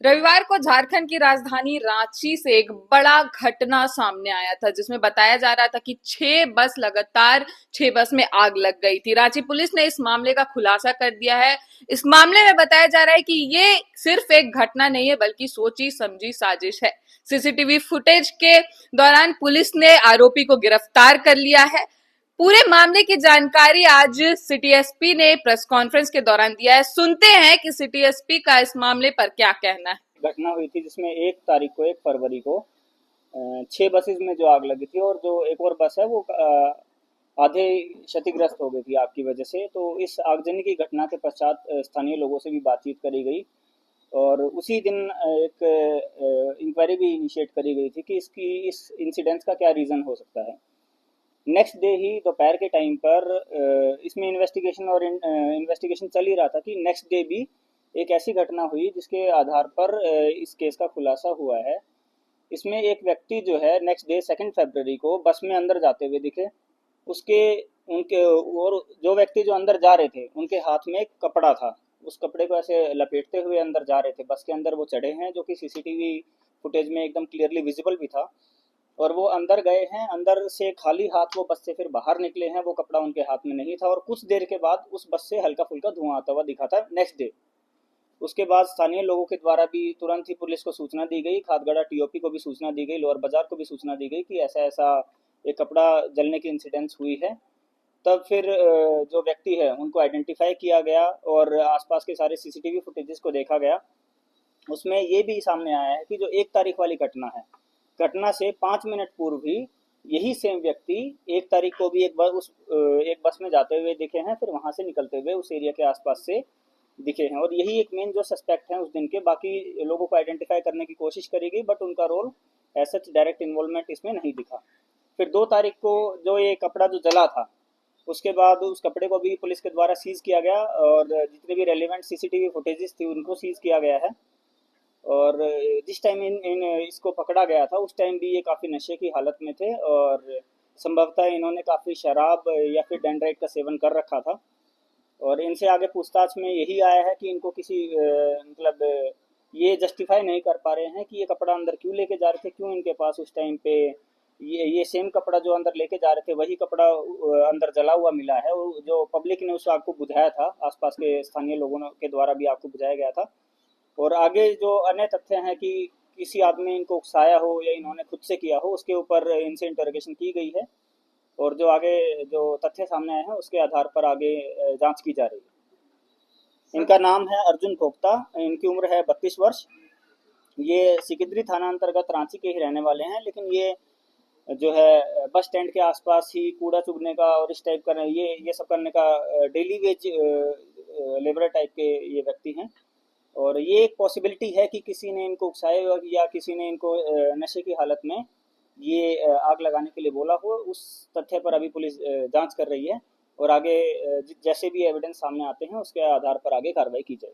रविवार को झारखंड की राजधानी रांची से एक बड़ा घटना सामने आया था जिसमें बताया जा रहा था कि 6 बस लगातार 6 बस में आग लग गई थी। रांची पुलिस ने इस मामले का खुलासा कर दिया है। इस मामले में बताया जा रहा है कि ये सिर्फ एक घटना नहीं है बल्कि सोची समझी साजिश है। सीसीटीवी फुटेज के दौरान पुलिस ने आरोपी को गिरफ्तार कर लिया है। पूरे मामले की जानकारी आज सिटी एसपी ने प्रेस कॉन्फ्रेंस के दौरान दिया है। सुनते हैं कि सिटी एसपी का इस मामले पर क्या कहना है। घटना हुई थी जिसमें 1 फरवरी को 6 बसेस में जो आग लगी थी और जो एक और बस है वो आधे क्षतिग्रस्त हो गई थी आग की वजह से। तो इस आगजनी की घटना के पश्चात स्थानीय लोगों से भी बातचीत करी गई और उसी दिन एक इंक्वायरी भी इनिशिएट करी गई थी कि इस इंसिडेंट का क्या रीज़न हो सकता है। नेक्स्ट डे ही दोपहर के टाइम पर इसमें इन्वेस्टिगेशन चल ही रहा था कि नेक्स्ट डे भी एक ऐसी घटना हुई जिसके आधार पर इस केस का खुलासा हुआ है। इसमें एक व्यक्ति जो है नेक्स्ट डे 2 फरवरी को बस में अंदर जाते हुए दिखे। उसके उनके और जो व्यक्ति जो अंदर जा रहे थे उनके हाथ में एक कपड़ा था। उस कपड़े को ऐसे लपेटते हुए अंदर जा रहे थे। बस के अंदर वो चढ़े हैं जो कि सीसीटीवी फुटेज में एकदम क्लियरली विजिबल भी था। और वो अंदर गए हैं, अंदर से खाली हाथ वो बस से फिर बाहर निकले हैं। वो कपड़ा उनके हाथ में नहीं था और कुछ देर के बाद उस बस से हल्का फुल्का धुआं आता हुआ दिखा था नेक्स्ट डे। उसके बाद स्थानीय लोगों के द्वारा भी तुरंत ही पुलिस को सूचना दी गई, खादगड़ा टीओपी को भी सूचना दी गई, लोअर बाजार को भी सूचना दी गई कि ऐसा ऐसा एक कपड़ा जलने की इंसिडेंस हुई है। तब फिर जो व्यक्ति है उनको आइडेंटिफाई किया गया और आसपास के सारे सीसीटीवी फुटेजेस को देखा गया। उसमें ये भी सामने आया है कि जो 1 तारीख वाली घटना है, घटना से 5 मिनट पूर्व ही यही सेम व्यक्ति 1 तारीख को भी एक बस में जाते हुए दिखे हैं, फिर वहां से निकलते हुए उस एरिया के आसपास से दिखे हैं। और यही एक मेन जो सस्पेक्ट हैं उस दिन के। बाकी लोगों को आइडेंटिफाई करने की कोशिश करी गई बट उनका रोल ऐसा डायरेक्ट इन्वॉल्वमेंट इसमें नहीं दिखा। फिर 2 तारीख को जो ये कपड़ा जो जला था उसके बाद उस कपड़े को भी पुलिस के द्वारा सीज किया गया और जितने भी रेलिवेंट सीसीटीवी फुटेजेस थी उनको सीज किया गया है। और जिस टाइम इन इसको पकड़ा गया था उस टाइम भी ये काफ़ी नशे की हालत में थे और संभवतः इन्होंने काफ़ी शराब या फिर डेंड्राइट का सेवन कर रखा था। और इनसे आगे पूछताछ में यही आया है कि इनको किसी मतलब ये जस्टिफाई नहीं कर पा रहे हैं कि ये कपड़ा अंदर क्यों लेके जा रहे थे, क्यों इनके पास उस टाइम पे ये सेम कपड़ा जो अंदर लेके जा रहे थे वही कपड़ा अंदर जला हुआ मिला है। जो पब्लिक ने उस आग को बुझाया था, आसपास के स्थानीय लोगों के द्वारा भी आग को बुझाया गया था। और आगे जो अन्य तथ्य हैं कि किसी आदमी ने इनको उकसाया हो या इन्होंने खुद से किया हो उसके ऊपर इनसे इंटरोगेशन की गई है और जो आगे जो तथ्य सामने आए हैं उसके आधार पर आगे जांच की जा रही है। इनका नाम है अर्जुन भोक्ता, इनकी उम्र है 32 वर्ष। ये सिकिद्री थाना अंतर्गत रांची के ही रहने वाले हैं, लेकिन ये जो है बस स्टैंड के आसपास ही कूड़ा चुगने का और इस टाइप का ये सब करने का डेली वेज लेबर टाइप के ये व्यक्ति हैं। और ये एक पॉसिबिलिटी है कि किसी ने इनको उकसाया या किसी ने इनको नशे की हालत में ये आग लगाने के लिए बोला हो। उस तथ्य पर अभी पुलिस जांच कर रही है और आगे जैसे भी एविडेंस सामने आते हैं उसके आधार पर आगे कार्रवाई की जाएगी।